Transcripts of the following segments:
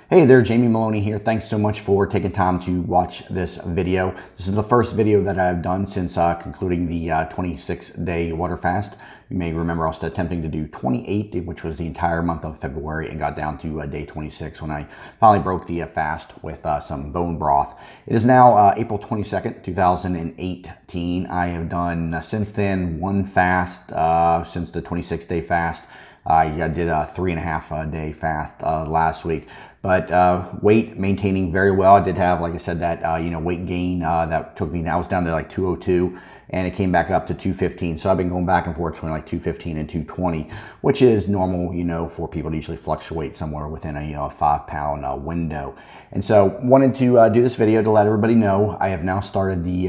Hey there, Jamie Maloney here. Thanks so much for taking time to watch this video. This is the first video that I've done since concluding the 26-day water fast. You may remember I was attempting to do 28, which was the entire month of February, and got down to day 26 when I finally broke the fast with some bone broth. It is now April 22nd, 2018. I have done since then one fast since the 26-day fast. I did a 3.5 day fast last week, but weight maintaining very well. I did have, like I said, that weight gain that took me. I was down to like 202, and it came back up to 215. So I've been going back and forth between like 215 and 220, which is normal, for people to usually fluctuate somewhere within a 5 pound window. And so wanted to do this video to let everybody know I have now started the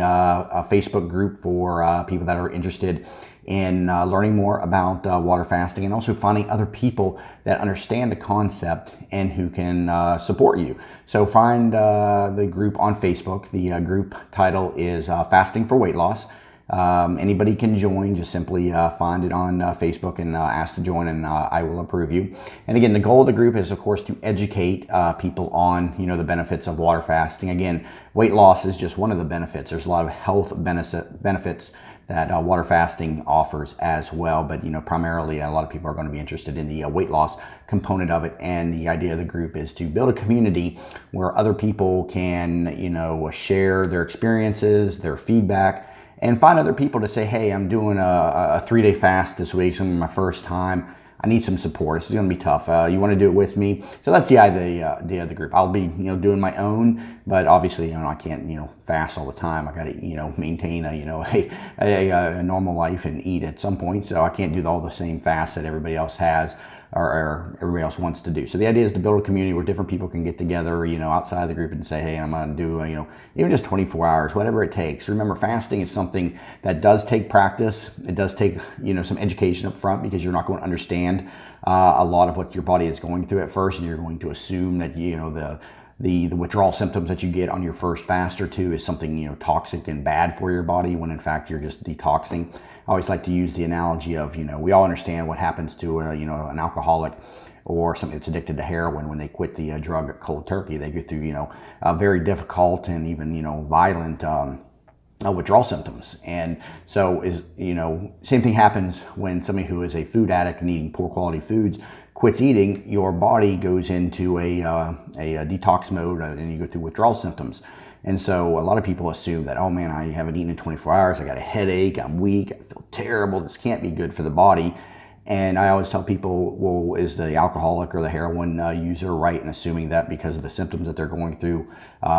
Facebook group for people that are interested in learning more about water fasting, and also finding other people that understand the concept and who can support you. So find the group on Facebook. The group title is Fasting for Weight Loss. Anybody can join. Just simply find it on Facebook and ask to join, and I will approve you. And again, the goal of the group is, of course, to educate people on the benefits of water fasting. Again, weight loss is just one of the benefits. There's a lot of health benefits that water fasting offers as well, but primarily a lot of people are going to be interested in the weight loss component of it. And the idea of the group is to build a community where other people can share their experiences, their feedback, and find other people to say, hey, I'm doing a 3-day fast this week. It's my first time. I need some support. This is going to be tough. You want to do it with me? So that's the idea of the group. I'll be, doing my own, but obviously, I can't, fast all the time. I got to, maintain a normal life and eat at some point. So I can't do all the same fasts that everybody else has or everybody else wants to do. So the idea is to build a community where different people can get together, outside the group and say, hey, I'm going to do, even just 24 hours, whatever it takes. Remember, fasting is something that does take practice. It does take, some education up front, because you're not going to understand a lot of what your body is going through at first, and you're going to assume that, the withdrawal symptoms that you get on your first fast or two is something, toxic and bad for your body, when in fact you're just detoxing. I always like to use the analogy of, we all understand what happens to, an alcoholic or somebody that's addicted to heroin when they quit the drug cold turkey. They go through, very difficult and even, violent withdrawal symptoms. And so same thing happens when somebody who is a food addict and eating poor quality foods quits eating. Your body goes into a detox mode, and you go through withdrawal symptoms. And so a lot of people assume that, oh man, I haven't eaten in 24 hours. I got a headache. I'm weak. I feel terrible. This can't be good for the body. And I always tell people, well, is the alcoholic or the heroin user right in assuming that because of the symptoms that they're going through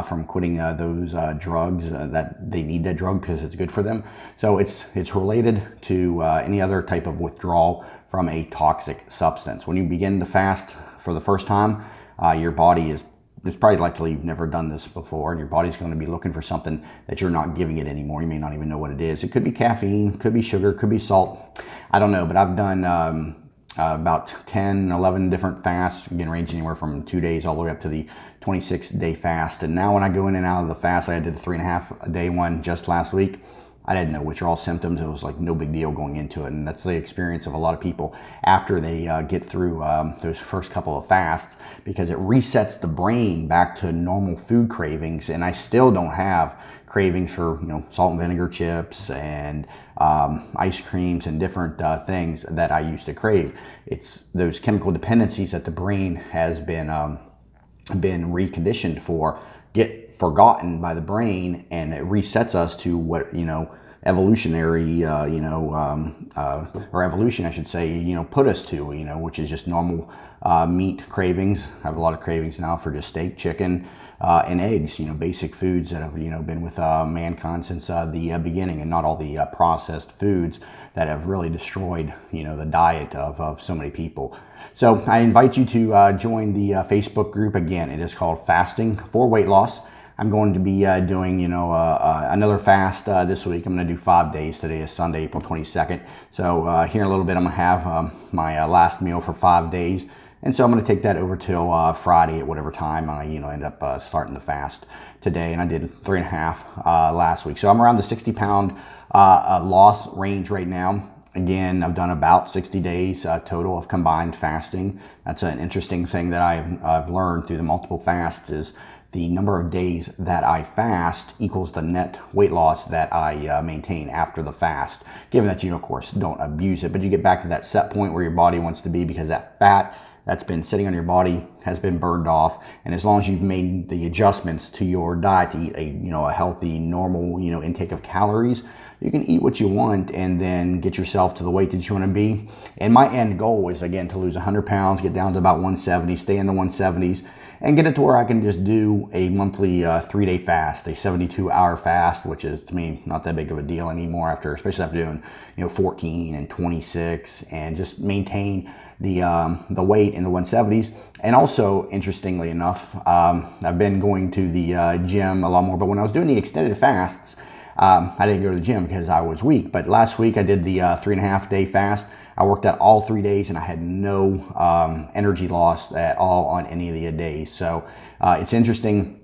from quitting those drugs, that they need that drug because it's good for them? So it's related to any other type of withdrawal from a toxic substance. When you begin to fast for the first time, your body is, it's probably likely you've never done this before, and your body's going to be looking for something that you're not giving it anymore. You may not even know what it is. It could be caffeine, could be sugar, could be salt. I don't know, but I've done about 10, 11 different fasts, again, ranging anywhere from 2 days all the way up to the 26-day fast. And now when I go in and out of the fast, I did a 3.5 day one just last week. I had no withdrawal symptoms. It was like no big deal going into it. And that's the experience of a lot of people after they get through those first couple of fasts, because it resets the brain back to normal food cravings. And I still don't have cravings for salt and vinegar chips and ice creams and different things that I used to crave. It's those chemical dependencies that the brain has been reconditioned for get forgotten by the brain, and it resets us to what evolutionary or evolution, I should say, put us to, which is just normal meat cravings. I have a lot of cravings now for just steak, chicken, and eggs, basic foods that have been with mankind since the beginning, and not all the processed foods that have really destroyed the diet of so many people. So I invite you to join the Facebook group. Again, it is called Fasting for Weight Loss. I'm going to be doing, another fast this week. I'm going to do 5 days. Today is Sunday, April 22nd. So here in a little bit, I'm going to have my last meal for 5 days. And so I'm going to take that over till Friday at whatever time I, end up starting the fast today. And I did 3.5 last week. So I'm around the 60 pound loss range right now. Again, I've done about 60 days total of combined fasting. That's an interesting thing that I've learned through the multiple fasts is the number of days that I fast equals the net weight loss that I maintain after the fast, given that you, of course, don't abuse it, but you get back to that set point where your body wants to be because that fat that's been sitting on your body has been burned off. And as long as you've made the adjustments to your diet to eat a healthy, normal, intake of calories, you can eat what you want and then get yourself to the weight that you want to be. And my end goal is, again, to lose 100 pounds, get down to about 170, stay in the 170s, and get it to where I can just do a monthly 3-day fast, a 72-hour fast, which is, to me, not that big of a deal anymore especially after doing 14 and 26, and just maintain the weight in the 170s. And also, interestingly enough, I've been going to the gym a lot more, but when I was doing the extended fasts, I didn't go to the gym because I was weak. But last week I did the 3.5-day fast. I worked out all 3 days and I had no energy loss at all on any of the days. So it's interesting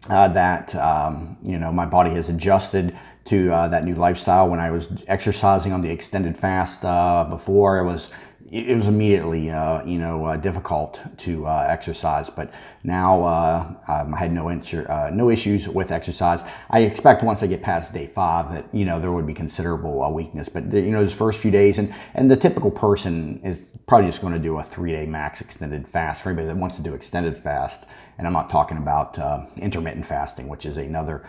that my body has adjusted to that new lifestyle. When I was exercising on the extended fast before, it was immediately difficult to exercise, but now I had no issues with exercise. I expect once I get past day 5 that there would be considerable weakness, but those first few days, and the typical person is probably just going to do a 3-day max extended fast. For anybody that wants to do extended fast, and I'm not talking about intermittent fasting, which is another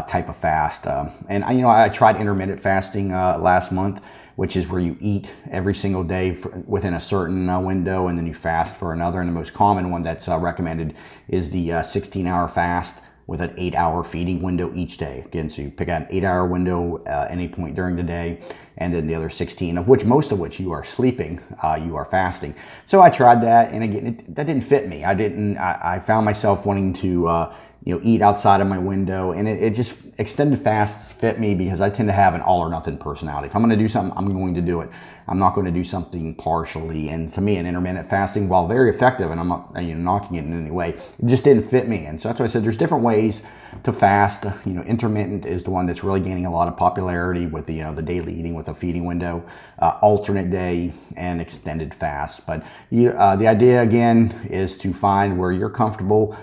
type of fast. And I tried intermittent fasting last month, which is where you eat every single day within a certain window, and then you fast for another. And the most common one that's recommended is the 16-hour fast with an 8-hour feeding window each day. Again, so you pick out an 8-hour window any point during the day, and then the other 16, most of which you are sleeping, you are fasting. So I tried that, and again, that didn't fit me. I found myself wanting to eat outside of my window, and it just, extended fasts fit me because I tend to have an all or nothing personality. If I'm going to do something, I'm going to do it. I'm not going to do something partially. And to me, an intermittent fasting, while very effective, and I'm not knocking it in any way, it just didn't fit me. And so that's why I said there's different ways to fast. Intermittent is the one that's really gaining a lot of popularity with the daily eating with a feeding window, alternate day, and extended fast. But the idea again is to find where you're comfortable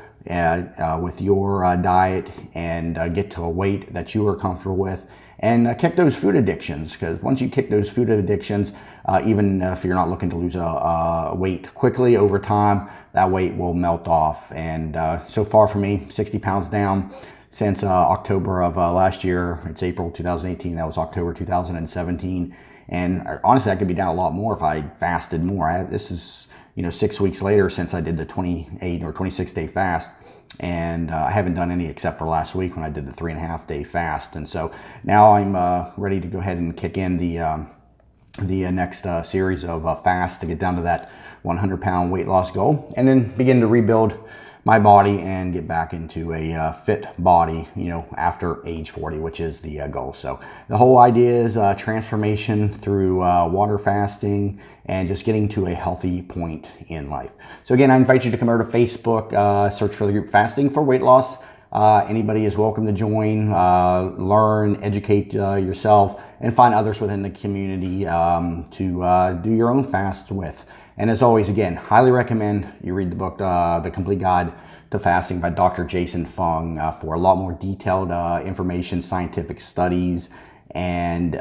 with your diet and get to a weight that you are comfortable with, and kick those food addictions, because once you kick those food addictions, even if you're not looking to lose weight quickly, over time that weight will melt off. And so far for me, 60 pounds down since October of last year. It's April 2018, that was October 2017, and honestly I could be down a lot more if I fasted more. This is 6 weeks later since I did the 28 or 26-day fast, and I haven't done any except for last week when I did the 3.5-day fast. And so now I'm ready to go ahead and kick in the next series of fasts to get down to that 100-pound weight loss goal, and then begin to rebuild my body and get back into a fit body, after age 40, which is the goal. So the whole idea is transformation through water fasting and just getting to a healthy point in life. So again, I invite you to come over to Facebook, search for the group Fasting for Weight Loss. Anybody is welcome to join, learn, educate yourself, and find others within the community to do your own fasts with. And as always, again, highly recommend you read the book, The Complete Guide to Fasting by Dr. Jason Fung for a lot more detailed information, scientific studies, and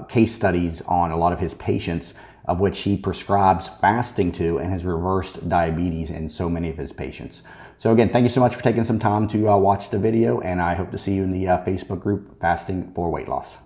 case studies on a lot of his patients, of which he prescribes fasting to and has reversed diabetes in so many of his patients. So again, thank you so much for taking some time to watch the video, and I hope to see you in the Facebook group Fasting for Weight Loss.